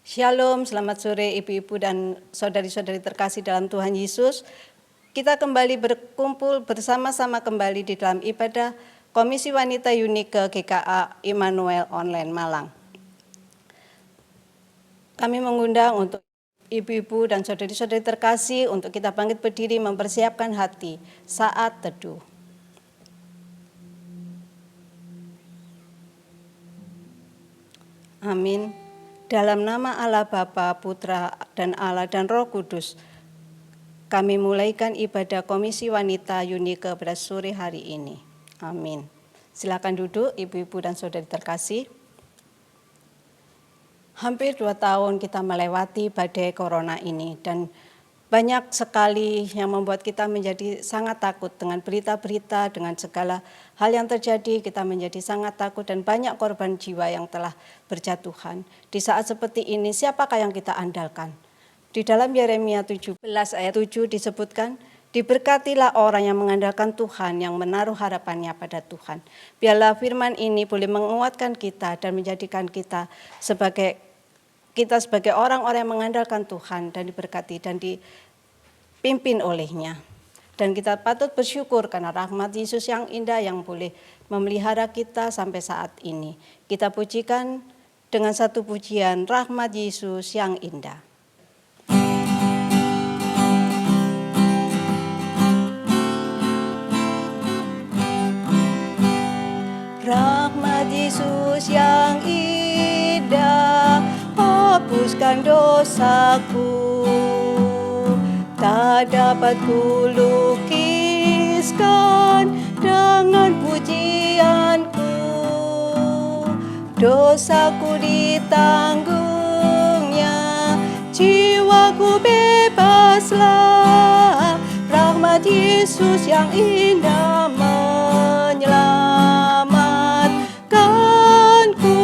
Shalom, selamat sore Ibu-ibu dan saudari-saudari terkasih dalam Tuhan Yesus. Kita kembali berkumpul bersama-sama kembali di dalam ibadah Komisi Wanita Unike GKA Immanuel Online Malang. Kami mengundang untuk ibu-ibu dan saudari-saudari terkasih untuk kita bangkit berdiri mempersiapkan hati saat teduh. Amin. Dalam nama Allah Bapa, Putra, dan Allah dan Roh Kudus, kami mulaikan ibadah Komisi Wanita Unike pada sore hari ini. Amin. Silakan duduk ibu-ibu dan saudari terkasih. Hampir 2 tahun kita melewati badai corona ini dan banyak sekali yang membuat kita menjadi sangat takut dengan berita-berita, dengan segala hal yang terjadi, kita menjadi sangat takut dan banyak korban jiwa yang telah berjatuhan. Di saat seperti ini, siapakah yang kita andalkan? Di dalam Yeremia 17 ayat 7 disebutkan, diberkatilah orang yang mengandalkan Tuhan, yang menaruh harapannya pada Tuhan. Biarlah firman ini boleh menguatkan kita dan menjadikan kita sebagai orang-orang yang mengandalkan Tuhan dan diberkati dan dipimpin olehnya. Dan kita patut bersyukur karena rahmat Yesus yang indah yang boleh memelihara kita sampai saat ini. Kita pujikan dengan satu pujian, rahmat Yesus yang indah. Rahmat Yesus yang indah, hapuskan dosaku, tak dapat kulukiskan dengan pujianku. Dosaku ditanggungnya, jiwaku bebaslah. Rahmat Yesus yang indah menyelamatkanku.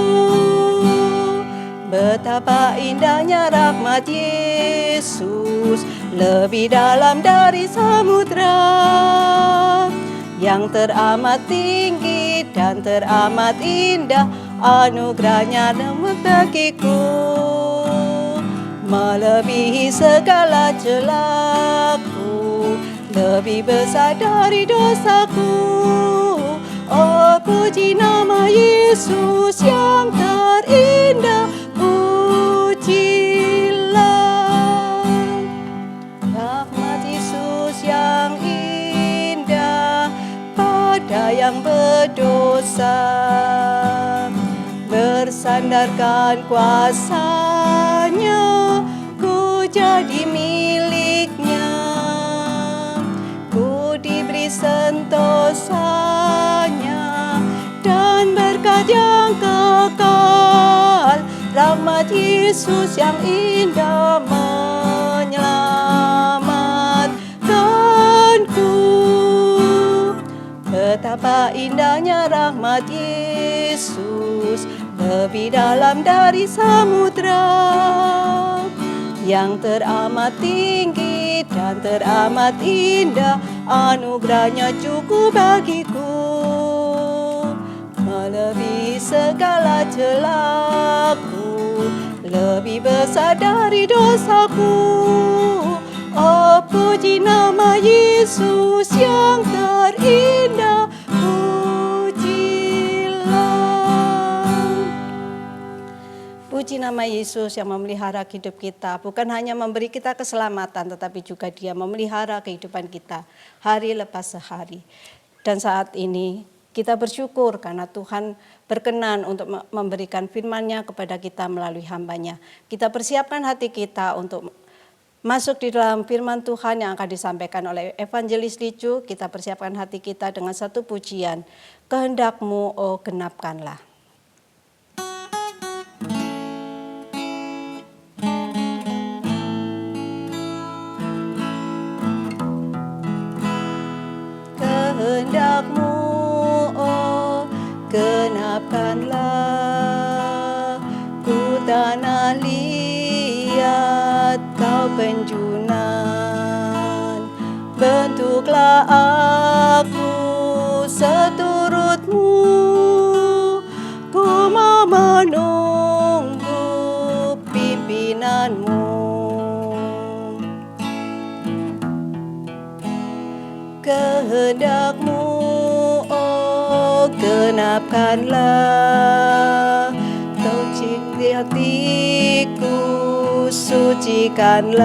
Betapa indahnya rahmat Yesus, lebih dalam dari samudra, yang teramat tinggi dan teramat indah anugerahnya bagiku, melebihi segala celaku, lebih besar dari dosaku. Oh, puji nama Yesus yang terindah, pujilah. Rahmat Yesus yang indah pada yang berdosa, bersandarkan kuasa-Nya, ku jadi miliknya, ku diberi sentosanya dan berkat yang kekal. Rahmat Yesus yang indah menyelamatkanku. Betapa indahnya rahmat Yesus, lebih dalam dari samudra, yang teramat tinggi dan teramat indah anugerahnya cukup bagiku, melebihi segala celaku, lebih besar dari dosaku. Oh, puji nama Yesus yang terindah, pujilah. Puji nama Yesus yang memelihara hidup kita, bukan hanya memberi kita keselamatan, tetapi juga Dia memelihara kehidupan kita hari lepas hari. Dan saat ini kita bersyukur karena Tuhan berkenan untuk memberikan firman-Nya kepada kita melalui hamba-Nya. Kita persiapkan hati kita untuk masuk di dalam firman Tuhan yang akan disampaikan oleh Evangelis Licu. Kita persiapkan hati kita dengan satu pujian, kehendak-Mu, oh genapkanlah. Kehendak-Mu, oh genapkanlah, ku tanah liat Kau penjunan, bentuklah aku seturut-Mu, ku mau menunggu pimpin genapkanlah. Taucik hatiku, sucikanlah.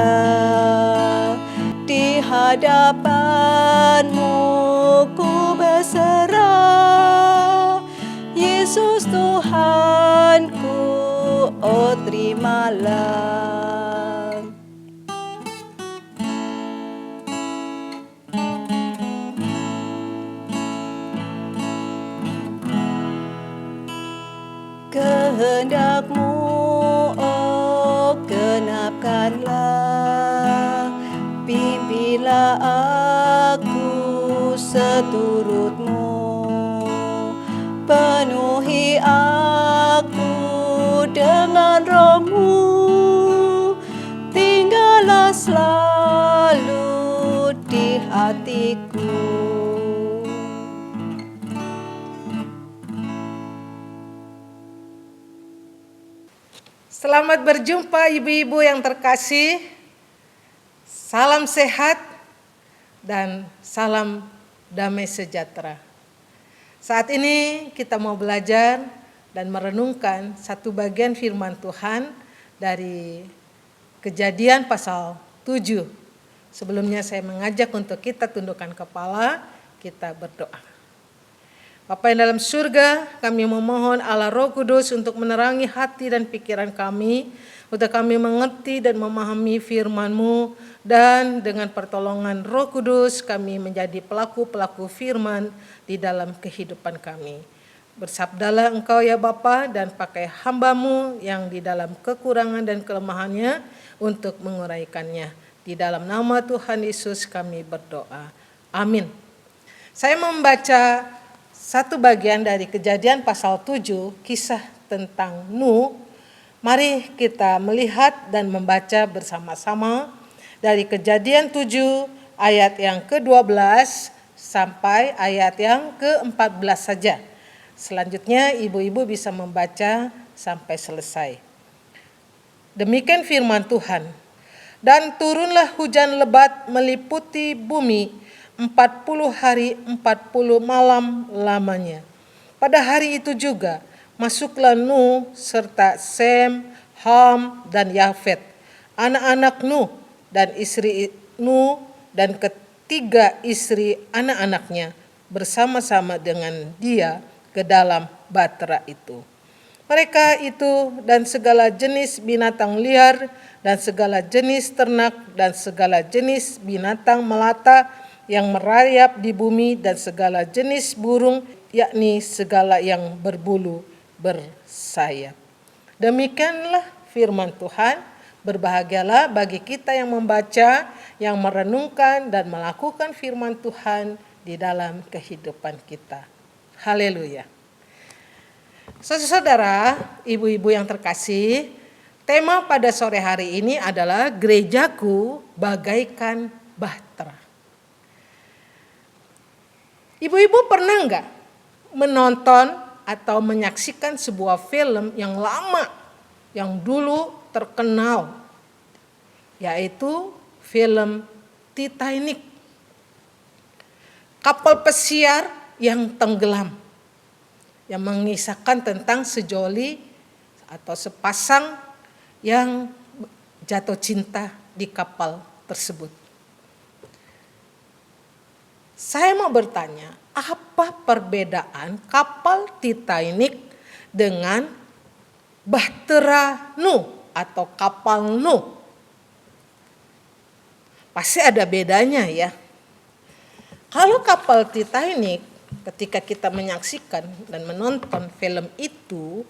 Di hadapanmu ku berserah. Yesus Tuhanku, oh terimalah. Kehendakmu, oh genapkanlah. Pimpinlah aku seturutmu. Penuhi aku dengan roh-Mu. Tinggallah selalu di hatiku. Selamat berjumpa ibu-ibu yang terkasih. Salam sehat dan salam damai sejahtera. Saat ini kita mau belajar dan merenungkan satu bagian firman Tuhan dari Kejadian pasal 7. Sebelumnya saya mengajak untuk kita tundukkan kepala, kita berdoa. Bapa yang dalam surga, kami memohon Allah Roh Kudus untuk menerangi hati dan pikiran kami, untuk kami mengerti dan memahami firman-Mu, dan dengan pertolongan Roh Kudus kami menjadi pelaku-pelaku firman di dalam kehidupan kami. Bersabdalah Engkau ya Bapa, dan pakai hamba-Mu yang di dalam kekurangan dan kelemahannya untuk menguraikannya. Di dalam nama Tuhan Yesus kami berdoa. Amin. Saya membaca satu bagian dari Kejadian pasal 7, kisah tentang Nuh. Mari kita melihat dan membaca bersama-sama dari Kejadian 7 ayat yang ke-12 sampai ayat yang ke-14 saja. Selanjutnya ibu-ibu bisa membaca sampai selesai. Demikian firman Tuhan. Dan turunlah hujan lebat meliputi bumi 40 hari 40 malam lamanya. Pada hari itu juga masuklah Nuh serta Sem, Ham dan Yafet, anak-anak Nuh dan istri Nuh dan ketiga istri anak-anaknya bersama-sama dengan dia ke dalam bahtera itu. Mereka itu dan segala jenis binatang liar dan segala jenis ternak dan segala jenis binatang melata yang merayap di bumi dan segala jenis burung, yakni segala yang berbulu bersayap. Demikianlah firman Tuhan. Berbahagialah bagi kita yang membaca, yang merenungkan dan melakukan firman Tuhan di dalam kehidupan kita. Haleluya. Saudara-saudara, ibu-ibu yang terkasih, tema pada sore hari ini adalah gerejaku bagaikan bahtera. Ibu-ibu pernah enggak menonton atau menyaksikan sebuah film yang lama, yang dulu terkenal, yaitu film Titanic. Kapal pesiar yang tenggelam, yang mengisahkan tentang sejoli atau sepasang yang jatuh cinta di kapal tersebut. Saya mau bertanya, apa perbedaan kapal Titanic dengan bahtera Nuh atau kapal Nuh? Pasti ada bedanya ya. Kalau kapal Titanic, ketika kita menyaksikan dan menonton film itu,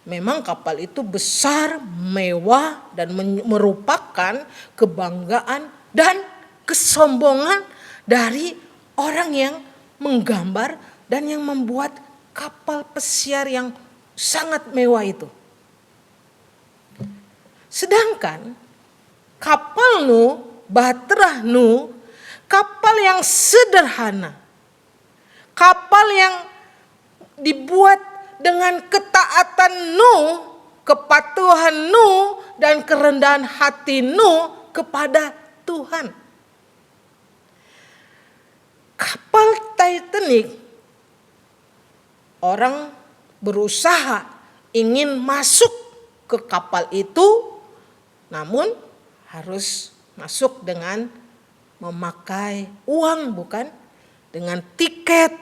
memang kapal itu besar, mewah, dan merupakan kebanggaan dan kesombongan dari orang yang menggambar dan yang membuat kapal pesiar yang sangat mewah itu. Sedangkan kapal Nuh, bahtera Nuh, kapal yang sederhana, kapal yang dibuat dengan ketaatan Nuh, kepatuhan Nuh, dan kerendahan hati Nuh kepada Tuhan. Kapal Titanic orang berusaha ingin masuk ke kapal itu, namun harus masuk dengan memakai uang, bukan dengan tiket.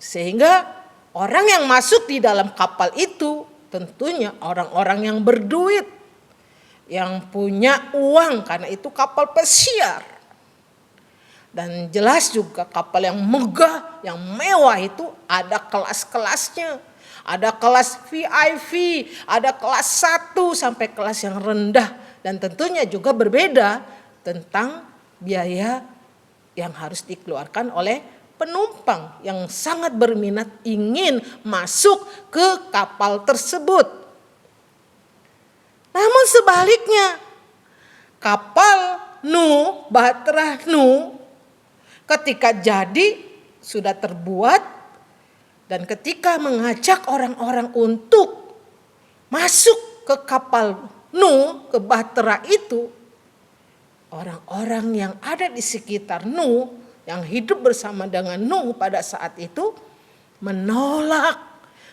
Sehingga orang yang masuk di dalam kapal itu tentunya orang-orang yang berduit, yang punya uang, karena itu kapal pesiar. Dan jelas juga kapal yang megah, yang mewah itu ada kelas-kelasnya. Ada kelas VIP, ada kelas 1 sampai kelas yang rendah. Dan tentunya juga berbeda tentang biaya yang harus dikeluarkan oleh penumpang yang sangat berminat ingin masuk ke kapal tersebut. Namun sebaliknya, kapal Nuh, Bahtera Nuh, ketika jadi sudah terbuat dan ketika mengajak orang-orang untuk masuk ke kapal Nuh, ke Bahtera itu, orang-orang yang ada di sekitar Nuh, yang hidup bersama dengan Nuh pada saat itu menolak.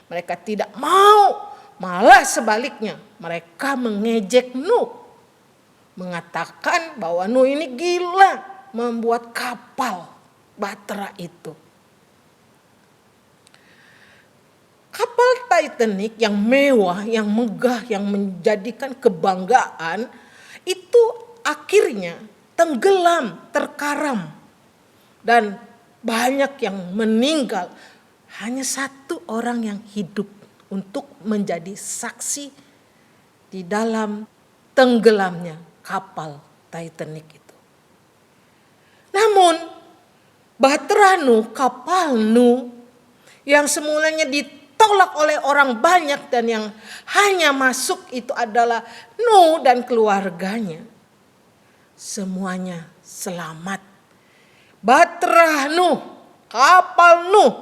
Mereka tidak mau, malah sebaliknya mereka mengejek Nuh, mengatakan bahwa Nuh ini gila membuat kapal Bahtera itu. Kapal Titanic yang mewah, yang megah, yang menjadikan kebanggaan itu akhirnya tenggelam, terkaram. Dan banyak yang meninggal. Hanya satu orang yang hidup untuk menjadi saksi di dalam tenggelamnya kapal Titanic itu. Namun Bahtera Nuh, kapal Nuh yang semulanya ditolak oleh orang banyak dan yang hanya masuk itu adalah Nuh dan keluarganya, semuanya selamat. Bahtera Nuh, kapal Nuh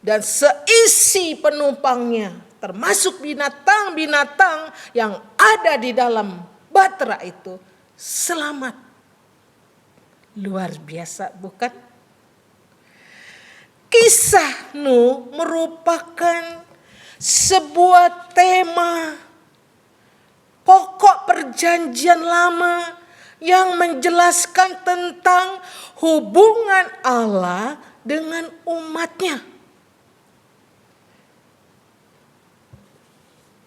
dan seisi penumpangnya, termasuk binatang-binatang yang ada di dalam Bahtera itu, selamat. Luar biasa, bukan? Kisah Nuh merupakan sebuah tema pokok perjanjian lama yang menjelaskan tentang hubungan Allah dengan umatnya.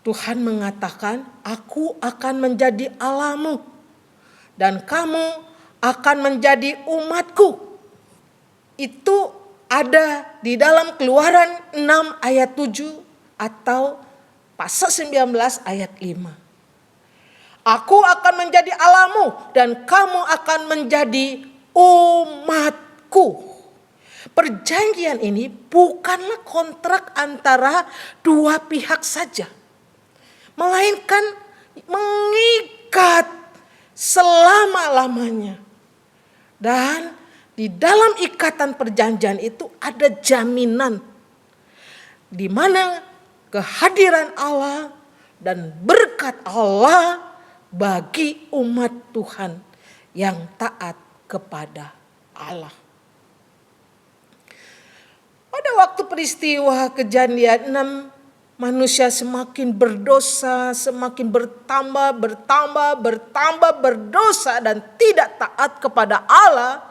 Tuhan mengatakan, aku akan menjadi Allahmu dan kamu akan menjadi umatku. Itu ada di dalam Keluaran 6 ayat 7 atau pasal 19 ayat 5. Aku akan menjadi Allahmu dan kamu akan menjadi umatku. Perjanjian ini bukanlah kontrak antara dua pihak saja, melainkan mengikat selama-lamanya. Dan di dalam ikatan perjanjian itu ada jaminan di mana kehadiran Allah dan berkat Allah bagi umat Tuhan yang taat kepada Allah. Pada waktu peristiwa Kejadian 6, manusia semakin berdosa, semakin bertambah berdosa dan tidak taat kepada Allah.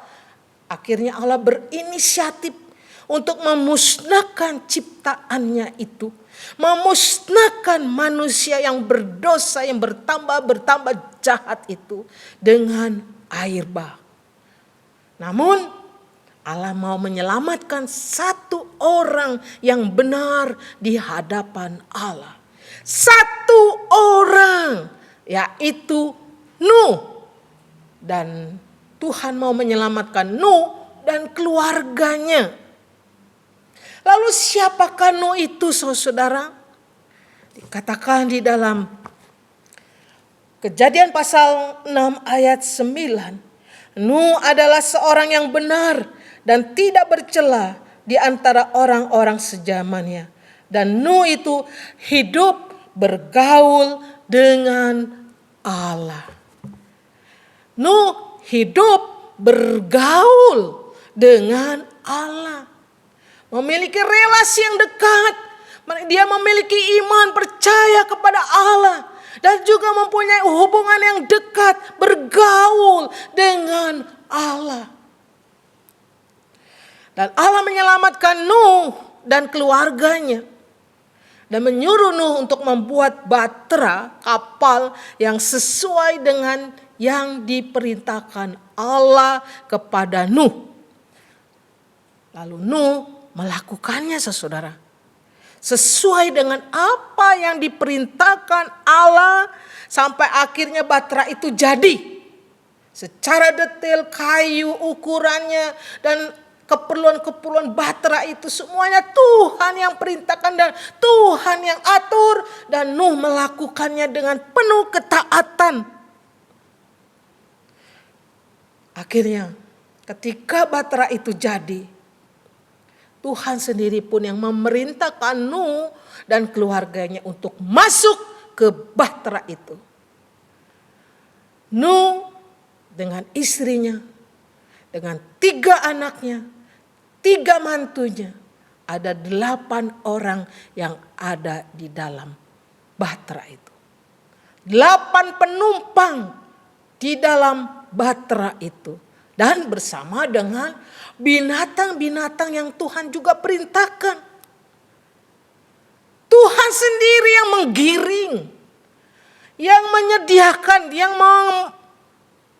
Akhirnya Allah berinisiatif untuk memusnahkan ciptaannya itu. Memusnahkan manusia yang berdosa, yang bertambah jahat itu dengan air bah. Namun Allah mau menyelamatkan satu orang yang benar di hadapan Allah. Satu orang, yaitu Nuh. Dan Tuhan mau menyelamatkan Nuh dan keluarganya. Lalu siapakah Nuh itu, saudara? Dikatakan di dalam Kejadian pasal 6 ayat 9. Nuh adalah seorang yang benar dan tidak bercela di antara orang-orang sejamannya. Dan Nuh itu hidup bergaul dengan Allah. Nuh hidup bergaul dengan Allah. memiliki relasi yang dekat. Dia memiliki iman, percaya kepada Allah, dan juga mempunyai hubungan yang dekat, bergaul dengan Allah. Dan Allah menyelamatkan Nuh dan keluarganya, dan menyuruh Nuh untuk membuat bahtera kapal yang sesuai dengan yang diperintahkan Allah kepada Nuh. Lalu Nuh melakukannya, saudara, sesuai dengan apa yang diperintahkan Allah, sampai akhirnya bahtera itu jadi. Secara detail, kayu, ukurannya, dan keperluan-keperluan bahtera itu semuanya Tuhan yang perintahkan dan Tuhan yang atur, dan Nuh melakukannya dengan penuh ketaatan. Akhirnya ketika bahtera itu jadi, Tuhan sendiri pun yang memerintahkan Nuh dan keluarganya untuk masuk ke bahtera itu. Nuh dengan istrinya, dengan 3 anaknya, 3 mantunya, ada 8 orang yang ada di dalam bahtera itu. 8 penumpang di dalam bahtera itu. Dan bersama dengan binatang-binatang yang Tuhan juga perintahkan. Tuhan sendiri yang menggiring, yang menyediakan, yang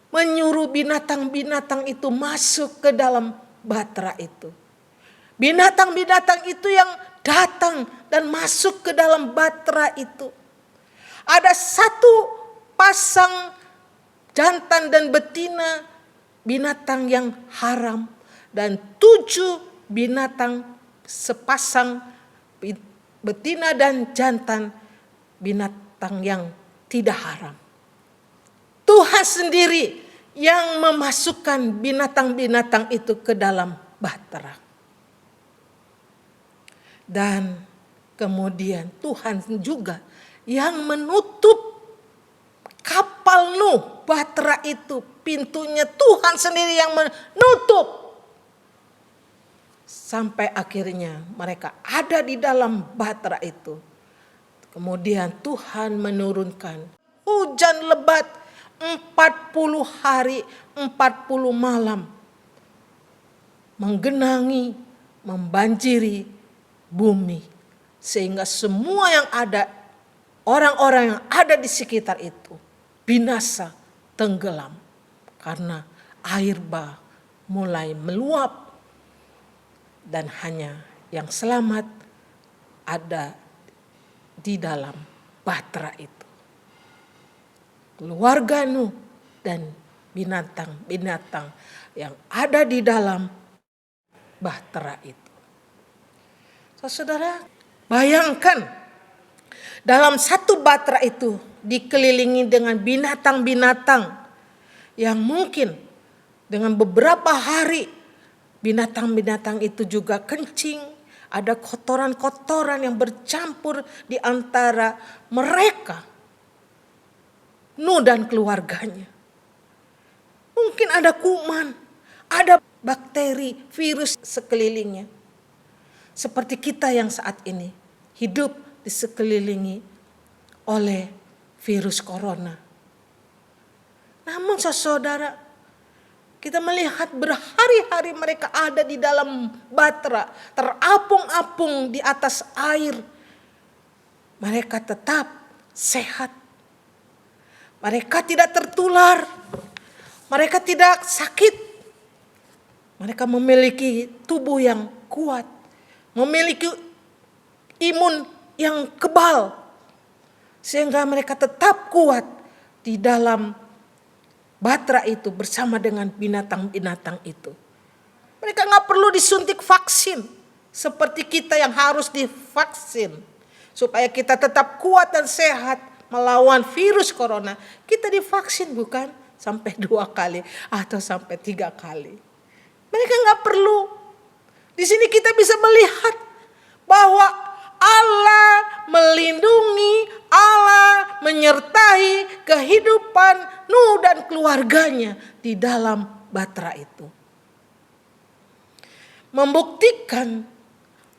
menyuruh binatang-binatang itu masuk ke dalam bahtera itu. Binatang-binatang itu yang datang dan masuk ke dalam bahtera itu. Ada 1 pasang jantan dan betina binatang yang haram, dan 7 binatang sepasang betina dan jantan binatang yang tidak haram. Tuhan sendiri yang memasukkan binatang-binatang itu ke dalam bahtera. Dan kemudian Tuhan juga yang menutup kapal Nuh, bahtera itu, pintunya Tuhan sendiri yang menutup. Sampai akhirnya mereka ada di dalam bahtera itu. Kemudian Tuhan menurunkan hujan lebat 40 hari 40 malam. Menggenangi, membanjiri bumi. Sehingga semua yang ada, orang-orang yang ada di sekitar itu binasa, tenggelam. Karena air bah mulai meluap. Dan hanya yang selamat ada di dalam bahtera itu. Keluarga Nuh dan binatang-binatang yang ada di dalam bahtera itu. Saudara, bayangkan dalam 1 bahtera itu dikelilingi dengan binatang-binatang yang mungkin dengan beberapa hari binatang-binatang itu juga kencing, ada kotoran-kotoran yang bercampur di antara mereka, Nuh dan keluarganya. Mungkin ada kuman, ada bakteri, virus sekelilingnya. Seperti kita yang saat ini hidup disekelilingi oleh virus corona. Namun saudara, kita melihat berhari-hari mereka ada di dalam bahtera, terapung-apung di atas air. Mereka tetap sehat. Mereka tidak tertular. Mereka tidak sakit. Mereka memiliki tubuh yang kuat. Memiliki imun yang kebal. Sehingga mereka tetap kuat di dalam bahtera itu bersama dengan binatang-binatang itu. Mereka gak perlu disuntik vaksin seperti kita yang harus divaksin. Supaya kita tetap kuat dan sehat melawan virus corona. Kita divaksin bukan? Sampai 2 kali atau sampai 3 kali. Mereka gak perlu. Di sini kita bisa melihat bahwa Allah melindungi, Allah menyertai kehidupan Nuh dan keluarganya di dalam bahtera itu. Membuktikan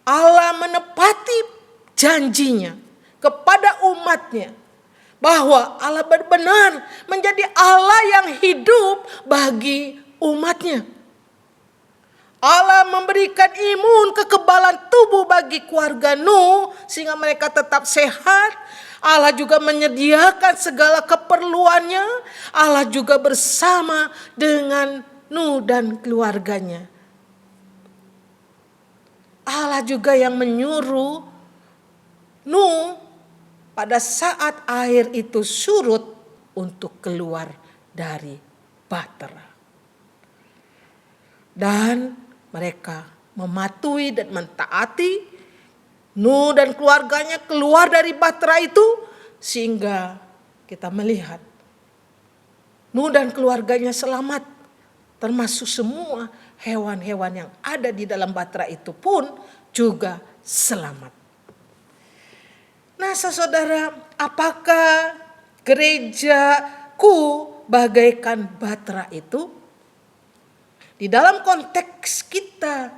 Allah menepati janjinya kepada umatnya bahwa Allah benar-benar menjadi Allah yang hidup bagi umatnya. Allah memberikan imun kekebalan tubuh bagi keluarga Nuh sehingga mereka tetap sehat. Allah juga menyediakan segala keperluannya. Allah juga bersama dengan Nuh dan keluarganya. Allah juga yang menyuruh Nuh pada saat air itu surut untuk keluar dari bahtera. Dan mereka mematuhi dan mentaati. Nuh dan keluarganya keluar dari bahtera itu sehingga kita melihat Nuh dan keluarganya selamat, termasuk semua hewan-hewan yang ada di dalam bahtera itu pun juga selamat. Nah, saudara, apakah gerejaku bagaikan bahtera itu? Di dalam konteks kita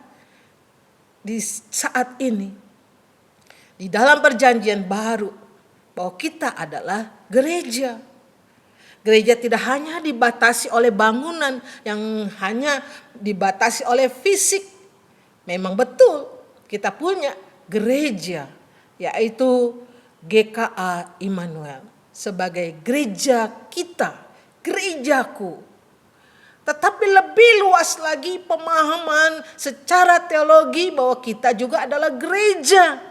di saat ini, di dalam perjanjian baru, bahwa kita adalah gereja. Gereja tidak hanya dibatasi oleh bangunan yang hanya dibatasi oleh fisik. Memang betul kita punya gereja, yaitu GKA Immanuel sebagai gereja kita, gerejaku. Tetapi lebih luas lagi pemahaman secara teologi bahwa kita juga adalah gereja.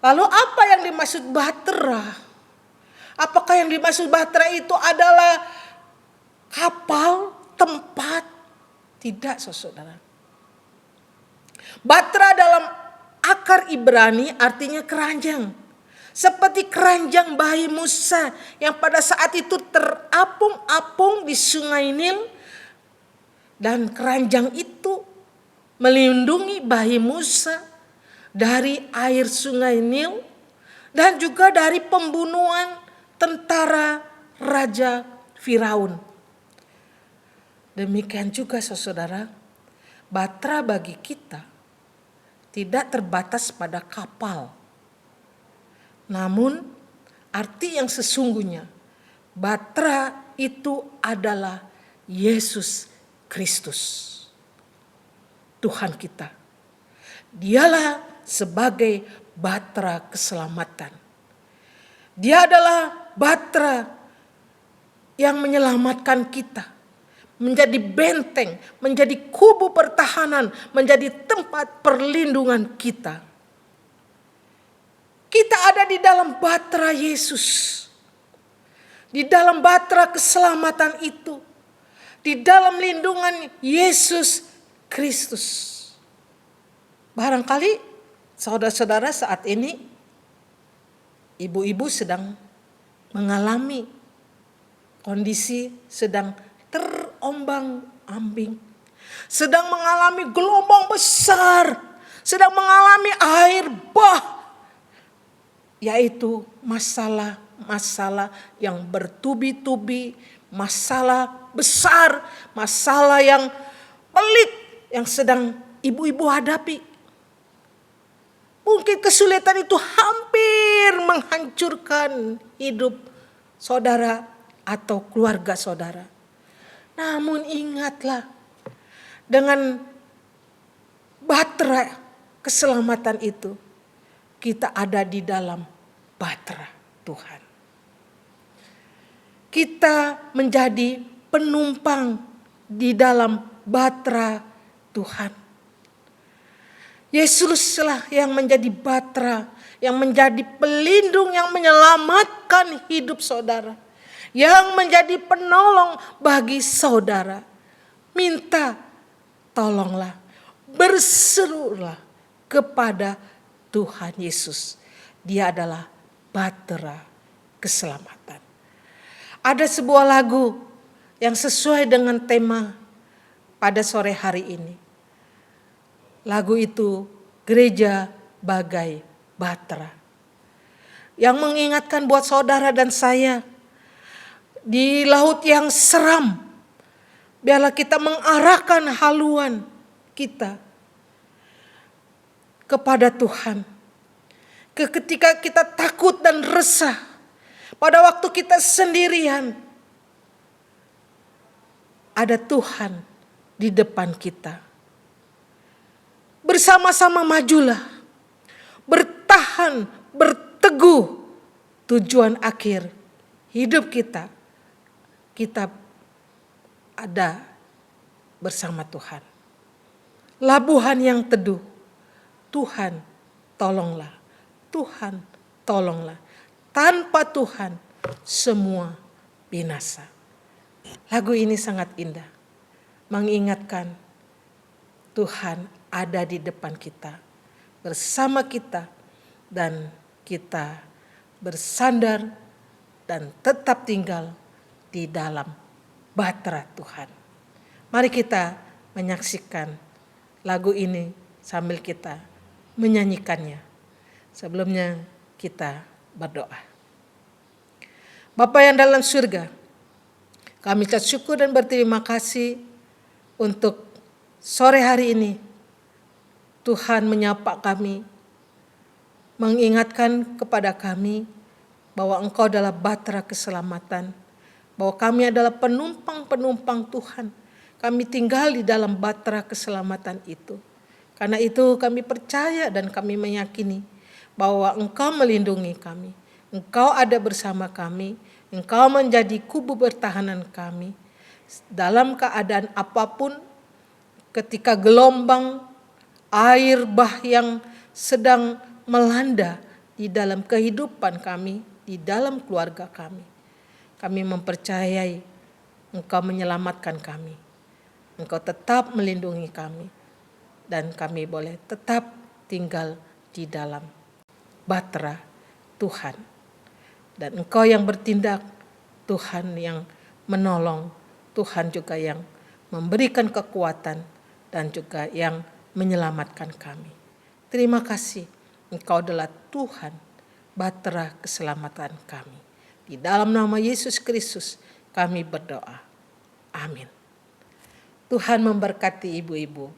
Lalu apa yang dimaksud bahtera? Apakah yang dimaksud bahtera itu adalah kapal, tempat? Tidak, saudara. Bahtera dalam akar Ibrani artinya keranjang. Seperti keranjang bayi Musa yang pada saat itu terapung-apung di sungai Nil. Dan keranjang itu melindungi bayi Musa dari air sungai Nil. Dan juga dari pembunuhan tentara Raja Firaun. Demikian juga saudara, bahtera bagi kita tidak terbatas pada kapal. Namun arti yang sesungguhnya bahtera itu adalah Yesus Kristus, Tuhan kita. Dialah sebagai bahtera keselamatan. Dia adalah bahtera yang menyelamatkan kita, menjadi benteng, menjadi kubu pertahanan, menjadi tempat perlindungan kita. Kita ada di dalam bahtera Yesus. Di dalam bahtera keselamatan itu. Di dalam lindungan Yesus Kristus. Barangkali saudara-saudara saat ini ibu-ibu sedang mengalami kondisi sedang terombang-ambing. Sedang mengalami gelombang besar. Sedang mengalami air bah. Yaitu masalah-masalah yang bertubi-tubi, masalah besar, masalah yang pelik yang sedang ibu-ibu hadapi. Mungkin kesulitan itu hampir menghancurkan hidup saudara atau keluarga saudara. Namun ingatlah, dengan bahtera keselamatan itu, kita ada di dalam bahtera Tuhan. Kita menjadi penumpang di dalam bahtera Tuhan. Yesuslah yang menjadi bahtera, yang menjadi pelindung, yang menyelamatkan hidup saudara, yang menjadi penolong bagi saudara. Minta tolonglah, berserulah kepada Tuhan Yesus. Dia adalah bahtera keselamatan. Ada sebuah lagu yang sesuai dengan tema pada sore hari ini. Lagu itu Gereja Bagai Bahtera. Yang mengingatkan buat saudara dan saya, di laut yang seram, biarlah kita mengarahkan haluan kita kepada Tuhan. Ketika kita takut dan resah, pada waktu kita sendirian, ada Tuhan di depan kita. Bersama-sama majulah, bertahan, berteguh, tujuan akhir hidup kita ada bersama Tuhan. Labuhan yang teduh, Tuhan tolonglah, Tuhan tolonglah. Tanpa Tuhan semua binasa. Lagu ini sangat indah, mengingatkan Tuhan ada di depan kita, bersama kita, dan kita bersandar dan tetap tinggal di dalam bahtera Tuhan. Mari kita menyaksikan lagu ini sambil kita menyanyikannya. Sebelumnya kita berdoa. Bapa yang dalam surga, kami ucap syukur dan berterima kasih untuk sore hari ini. Tuhan menyapa kami, mengingatkan kepada kami bahwa Engkau adalah bahtera keselamatan, bahwa kami adalah penumpang-penumpang Tuhan. Kami tinggal di dalam bahtera keselamatan itu. Karena itu kami percaya dan kami meyakini bahwa Engkau melindungi kami, Engkau ada bersama kami, Engkau menjadi kubu pertahanan kami. Dalam keadaan apapun, ketika gelombang air bah yang sedang melanda di dalam kehidupan kami, di dalam keluarga kami, kami mempercayai Engkau menyelamatkan kami. Engkau tetap melindungi kami, dan kami boleh tetap tinggal di dalam bahtera Tuhan. Dan Engkau yang bertindak, Tuhan yang menolong, Tuhan juga yang memberikan kekuatan, dan juga yang menyelamatkan kami. Terima kasih, Engkau adalah Tuhan, bahtera keselamatan kami. Di dalam nama Yesus Kristus kami berdoa. Amin. Tuhan memberkati ibu-ibu.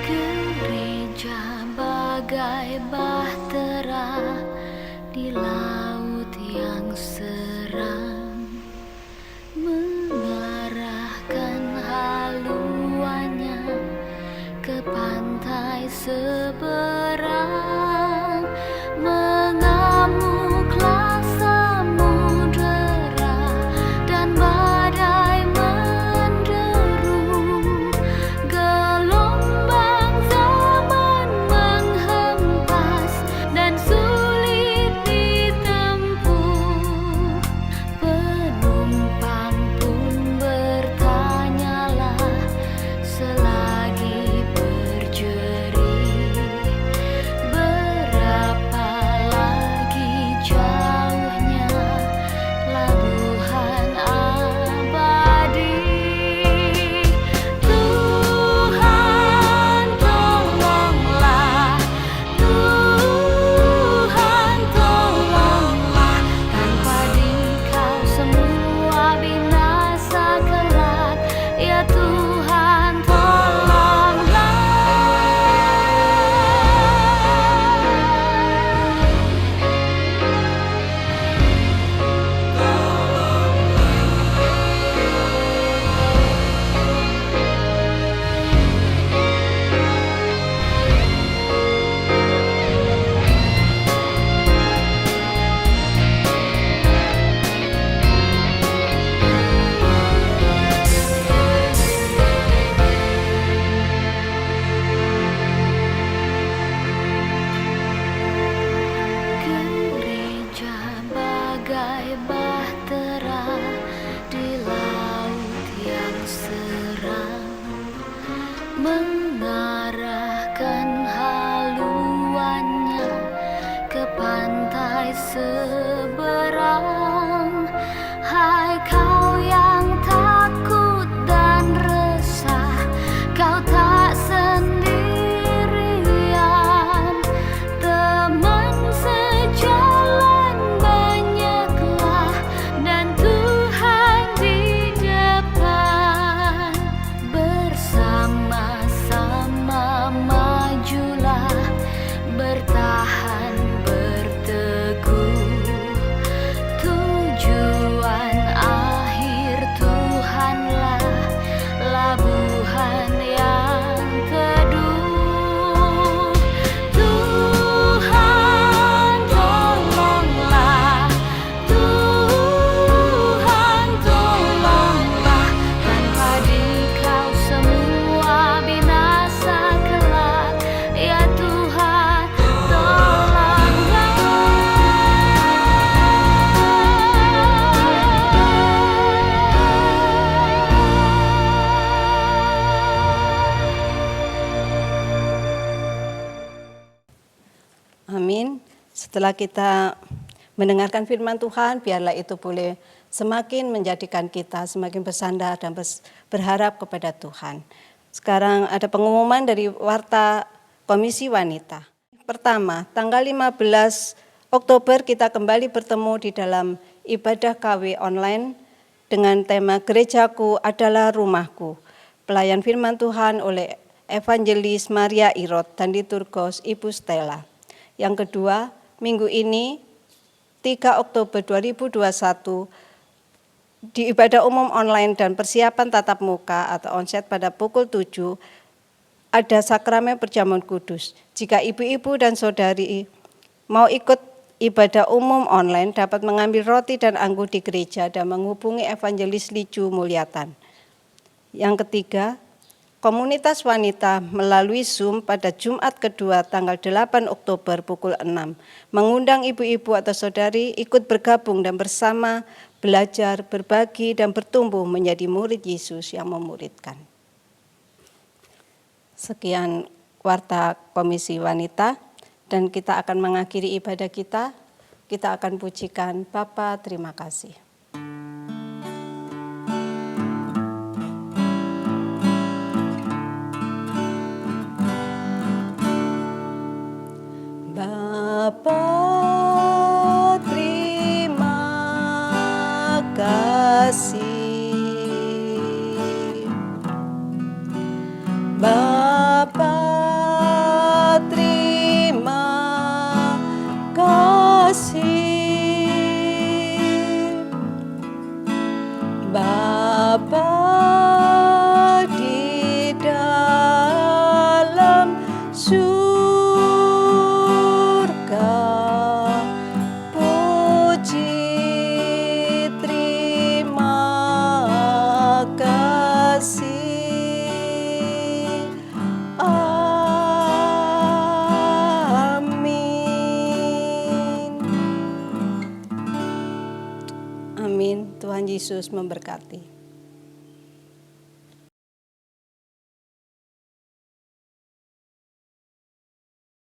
Gereja bagai bahtera di laut yang seram, mengarahkan haluannya ke pantai seberang. Mengamuklah samudera dan badai menderu, gelombang zaman menghempas dan sulit ditempuh. Penumpang pun bertanyalah selagi berjerih, berapa lagi jauhnya labuhan abadi. Tuhan tolonglah, Tuhan tolonglah, tanpa Dikau semua binasa kelak. Ya Tuhan tolonglah. Gereja bagai bahtera di laut yang seram, mengarahkan haluannya ke pantai seberang. Setelah kita mendengarkan firman Tuhan, biarlah itu boleh semakin menjadikan kita semakin bersandar dan berharap kepada Tuhan. Sekarang ada pengumuman dari Warta Komisi Wanita. Pertama, tanggal 15 Oktober kita kembali bertemu di dalam ibadah KW online dengan tema Gerejaku adalah Rumahku. Pelayan firman Tuhan oleh Evangelis Maria Irot dan liturgos Ibu Stella. Yang kedua, minggu ini 3 Oktober 2021 di ibadah umum online dan persiapan tatap muka atau onsite pada pukul 7 ada sakramen perjamuan kudus. Jika ibu-ibu dan saudari mau ikut ibadah umum online dapat mengambil roti dan anggur di gereja dan menghubungi Evangelis Liju Mulyatan. Yang ketiga, komunitas wanita melalui Zoom pada Jumat kedua tanggal 8 Oktober pukul 6 mengundang ibu-ibu atau saudari ikut bergabung dan bersama belajar, berbagi dan bertumbuh menjadi murid Yesus yang memuridkan. Sekian Warta Komisi Wanita dan kita akan mengakhiri ibadah kita. Kita akan pujikan Bapa, terima kasih. Bapa, terima kasih. Bapa, terima kasih. Bapa di dalam Tuhan Yesus memberkati.